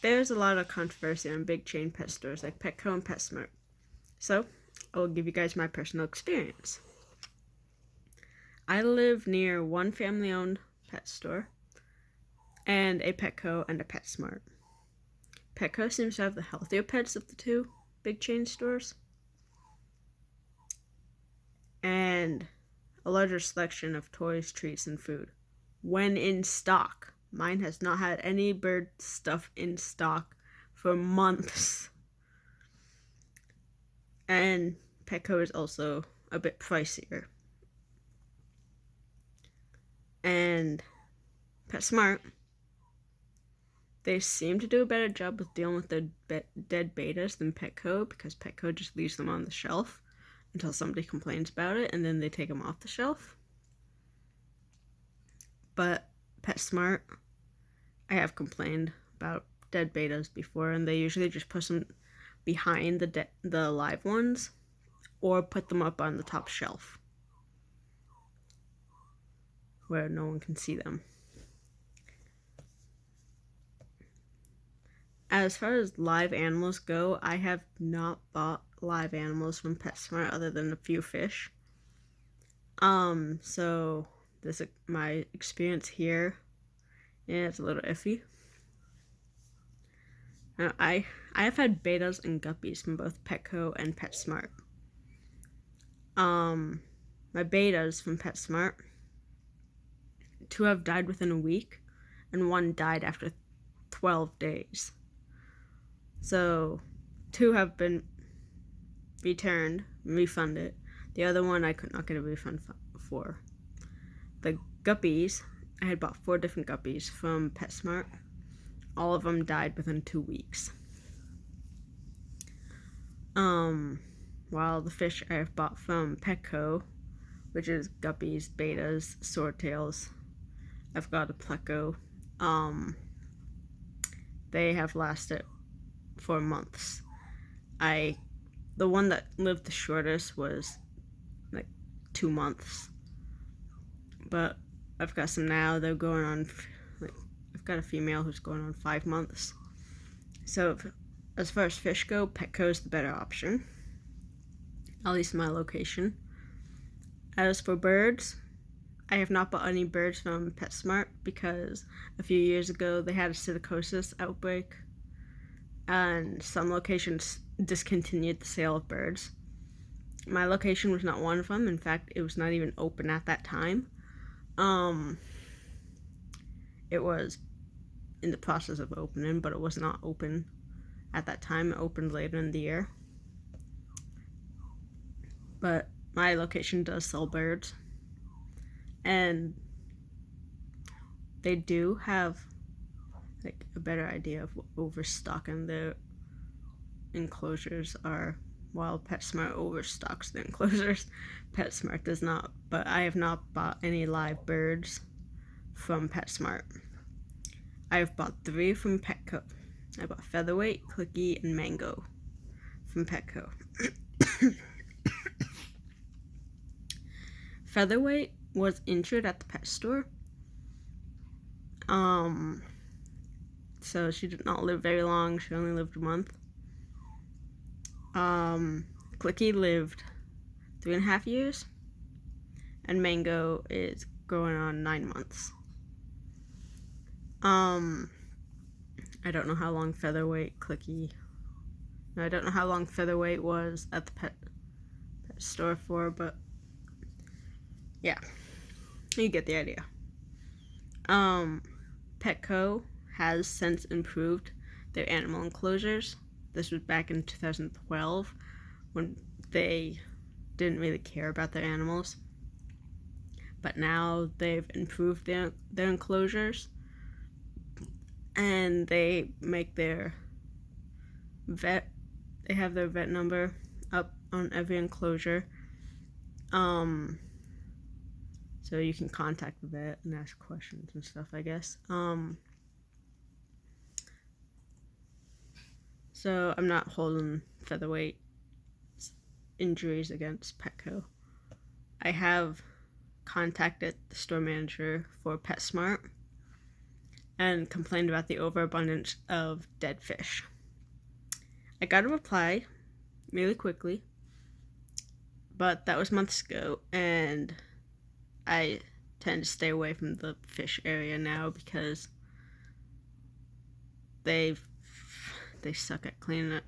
there's a lot of controversy on big chain pet stores like Petco and Petsmart. So, I will give you guys my personal experience. I live near one family-owned pet store and a Petco and a Petsmart. Petco seems to have the healthier pets of the two big chain stores and a larger selection of toys, treats, and food when in stock. Mine has not had any bird stuff in stock for months. And Petco is also a bit pricier. And Petsmart, they seem to do a better job with dealing with the dead bettas than Petco, because Petco just leaves them on the shelf until somebody complains about it, and then they take them off the shelf. But Petsmart, I have complained about dead bettas before, and they usually just put them behind the live ones or put them up on the top shelf where no one can see them. As far as live animals go, I have not bought live animals from Petsmart other than a few fish. So this my experience here. Yeah, it's a little iffy. Now, I have had bettas and guppies from both Petco and Petsmart. My bettas from Petsmart, 2 have died within a week, and 1 died after 12 days. So 2 have been refunded. The other one I could not get a refund for. The guppies, I had bought 4 different guppies from Petsmart. All of them died within 2 weeks. While the fish I have bought from Petco, which is guppies, bettas, swordtails, I've got a pleco, they have lasted for months. The one that lived the shortest was like 2 months, but I've got some now. They're going on, I've got a female who's going on 5 months. So as far as fish go, Petco is the better option, at least in my location. As for birds, I have not bought any birds from Petsmart because a few years ago they had a psittacosis outbreak and some locations discontinued the sale of birds. My location was not one of them. In fact, it was not even open at that time. It was in the process of opening, but it was not open at that time. It opened later in the year. But my location does sell birds, and they do have like a better idea of what overstocking their enclosures are. While Petsmart overstocks the enclosures, Petsmart does not. But I have not bought any live birds from Petsmart. I have bought 3 from Petco. I bought Featherweight, Clicky, and Mango from Petco. Featherweight was injured at the pet store. So she did not live very long. She only lived a month. Clicky lived 3.5 years, and Mango is going on 9 months. I don't know how long Featherweight I don't know how long Featherweight was at the pet store for, but yeah, you get the idea. Petco has since improved their animal enclosures. This was back in 2012 when they didn't really care about their animals. But now they've improved their enclosures, and they make they have their vet number up on every enclosure. So you can contact the vet and ask questions and stuff, I guess. So I'm not holding Featherweight injuries against Petco. I have contacted the store manager for Petsmart, and complained about the overabundance of dead fish. I got a reply really quickly, but that was months ago, and I tend to stay away from the fish area now because they suck at cleaning it.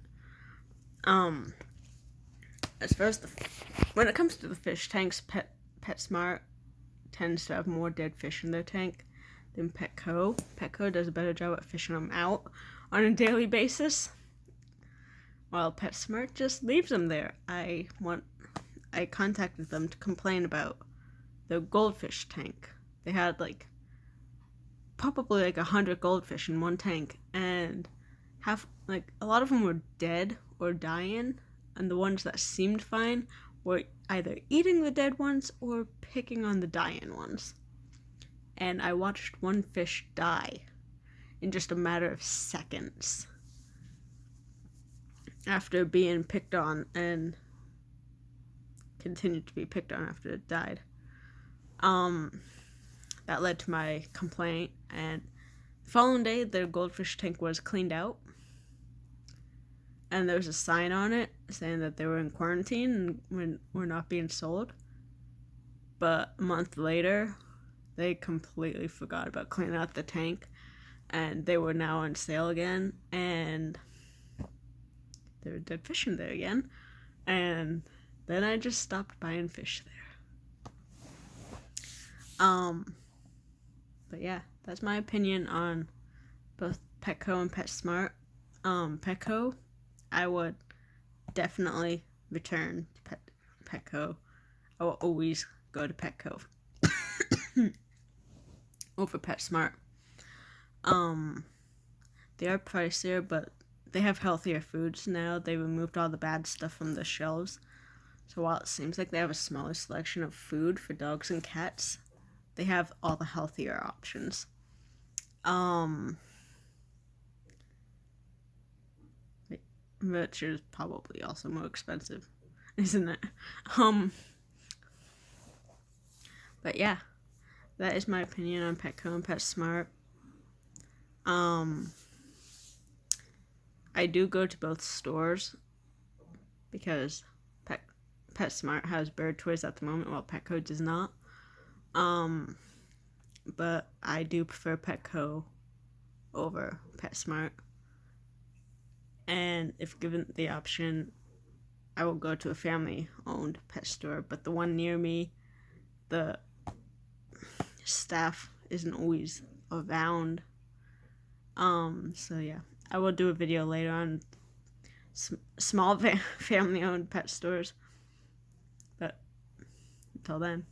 As far as when it comes to the fish tanks, Petsmart tends to have more dead fish in their tank than Petco. Petco does a better job at fishing them out on a daily basis, while Petsmart just leaves them there. I contacted them to complain about the goldfish tank. They had probably 100 goldfish in one tank, and a lot of them were dead or dying, and the ones that seemed fine were either eating the dead ones or picking on the dying ones. And I watched one fish die in just a matter of seconds after being picked on, and continued to be picked on after it died. That led to my complaint, and the following day the goldfish tank was cleaned out, and there was a sign on it saying that they were in quarantine and were not being sold. But a month later, they completely forgot about cleaning out the tank, and they were now on sale again, and there were dead fish in there again, and then I just stopped buying fish there. But yeah, that's my opinion on both Petco and Petsmart. Petco, I would definitely return to Petco. I will always go to Petco over Petsmart. They are pricier, but they have healthier foods now. They removed all the bad stuff from the shelves. So while it seems like they have a smaller selection of food for dogs and cats, they have all the healthier options. Which is probably also more expensive, isn't it? But yeah, that is my opinion on Petco and PetSmart. I do go to both stores because PetSmart has bird toys at the moment, while Petco does not. But I do prefer Petco over PetSmart. And if given the option, I will go to a family-owned pet store. But the one near me, the staff isn't always around. So yeah, I will do a video later on small family-owned pet stores. But until then.